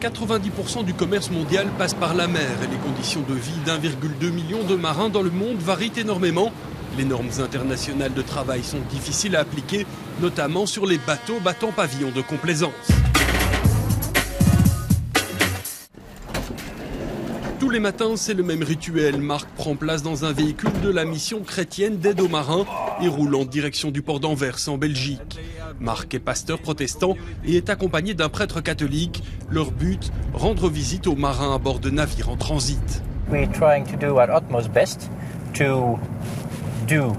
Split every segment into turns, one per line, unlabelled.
90% du commerce mondial passe par la mer et les conditions de vie d'1,2 million de marins dans le monde varient énormément. Les normes internationales de travail sont difficiles à appliquer, notamment sur les bateaux battant pavillon de complaisance. Tous les matins, c'est le même rituel. Marc prend place dans un véhicule de la mission chrétienne d'aide aux marins et roule en direction du port d'Anvers en Belgique. Marc est pasteur protestant et est accompagné d'un prêtre catholique. Leur but, rendre visite aux marins à bord de navires en transit.
We're trying to do our utmost best to do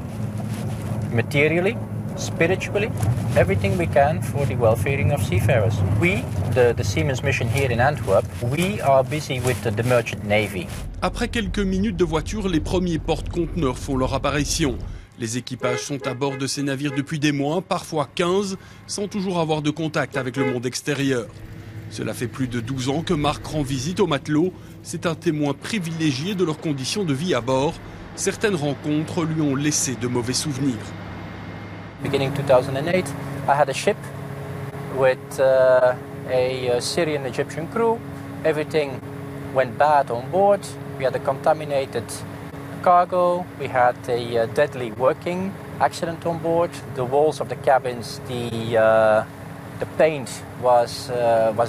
materially, spiritually, everything we can for the welfaring of seafarers. We, the Siemens mission here in Antwerp, we are busy with the merchant navy.
Après quelques minutes de voiture, les premiers porte-conteneurs font leur apparition. Les équipages sont à bord de ces navires depuis des mois, parfois 15, sans toujours avoir de contact avec le monde extérieur. Cela fait plus de 12 ans que Marc rend visite aux matelots. C'est un témoin privilégié de leurs conditions de vie à bord. Certaines rencontres lui ont laissé de mauvais souvenirs.
Beginning 2008, I had a ship with a Syrian Egyptian crew. Everything went bad on board. We had a contaminated cargo. We had a deadly working accident on board. The walls of the cabins, the paint was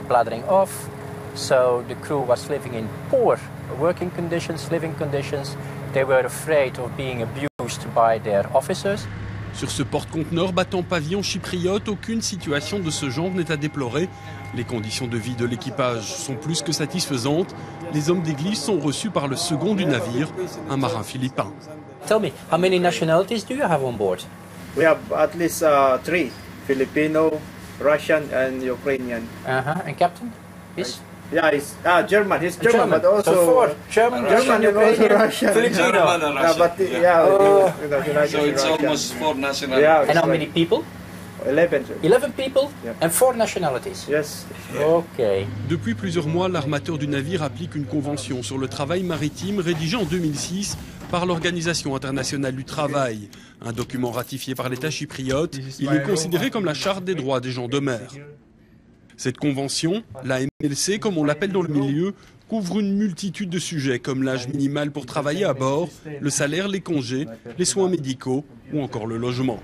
bladdering off. So the crew was living in poor working conditions, living conditions. They were afraid of being abused by their officers.
Sur ce porte-conteneur battant pavillon chypriote, aucune situation de ce genre n'est à déplorer. Les conditions de vie de l'équipage sont plus que satisfaisantes. Les hommes d'église sont reçus par le second du navire, un marin philippin.
Tell me, how many nationalities do you have on board?
We have at least 3, Filipino, Russian and Ukrainian.
And captain? Yes?
Yeah, he's German. He's German, but also
so 4. German,
and also Russian.
Filipino.
But
So it's almost 4 nationalities.
Yeah,
And how many people?
11.
11 people,
Yeah.
and 4 nationalities.
Yes.
Okay.
Depuis plusieurs mois, l'armateur du navire applique une convention sur le travail maritime rédigée en 2006 par l'Organisation internationale du travail. Un document ratifié par l'État chypriote, il est considéré comme la charte des droits des gens de mer. Cette convention, la MLC comme on l'appelle dans le milieu, couvre une multitude de sujets comme l'âge minimal pour travailler à bord, le salaire, les congés, les soins médicaux ou encore le logement.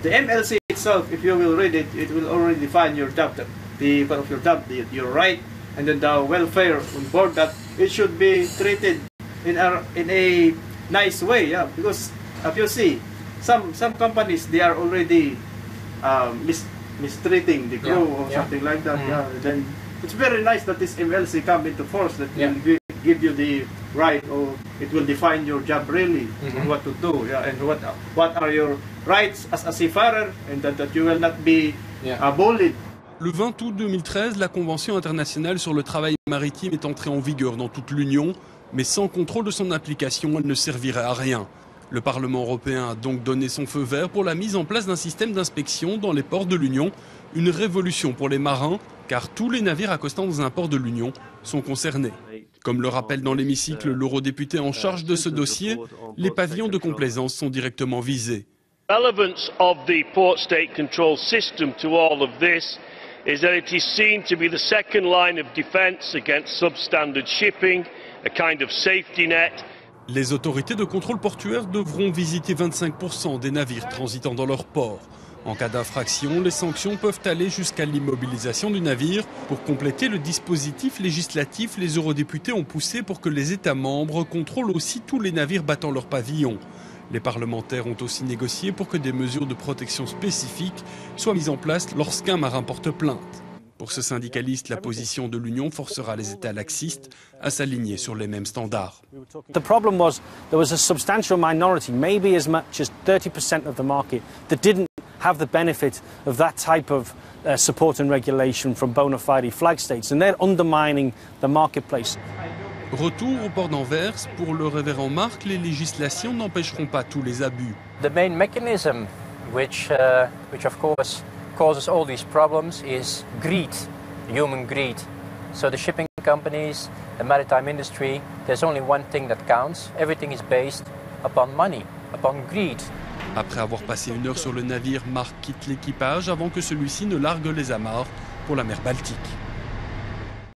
The MLC itself, if you will read it, it will already define your job, the part of your job, your right, and then the welfare on board. That it should be treated in a nice way, yeah. Because if you see, some companies they are already mistreating the crew or something like that. Yeah. Then it's very nice that this MLC come into force that will give you the right, or it will define your job really, what to do, and what are your rights as a seafarer, and that you will not be bullied.
Le 20 août 2013, la Convention internationale sur le travail maritime est entrée en vigueur dans toute l'Union, mais sans contrôle de son application, elle ne servirait à rien. Le Parlement européen a donc donné son feu vert pour la mise en place d'un système d'inspection dans les ports de l'Union, une révolution pour les marins, car tous les navires accostant dans un port de l'Union sont concernés. Comme le rappelle dans l'hémicycle l'eurodéputé en charge de ce dossier, les pavillons de complaisance sont directement visés.
The relevance of the port state control system to all of this is that it is seen to be the second line of defence against substandard shipping, a kind of safety net.
Les autorités de contrôle portuaire devront visiter 25% des navires transitant dans leur port. En cas d'infraction, les sanctions peuvent aller jusqu'à l'immobilisation du navire. Pour compléter le dispositif législatif, les eurodéputés ont poussé pour que les États membres contrôlent aussi tous les navires battant leur pavillon. Les parlementaires ont aussi négocié pour que des mesures de protection spécifiques soient mises en place lorsqu'un marin porte plainte. Pour ce syndicaliste, la position de l'Union forcera les États laxistes à s'aligner sur les mêmes standards.
The problem was there was a substantial minority, maybe as much as 30% of the market, that didn't have the benefit of that type of support and regulation from bona fide flag states, and they're undermining the marketplace.
Retour au port d'Anvers, pour le révérend Marc, les législations n'empêcheront pas tous les abus.
The main mechanism which of course causes all these problems is greed, human greed. So the shipping companies, the maritime industry, there's only one thing that counts. Everything is based upon money, upon greed.
Après avoir passé 1 heure sur le navire, Marc quitte l'équipage avant que celui-ci ne largue les amarres pour la mer Baltique.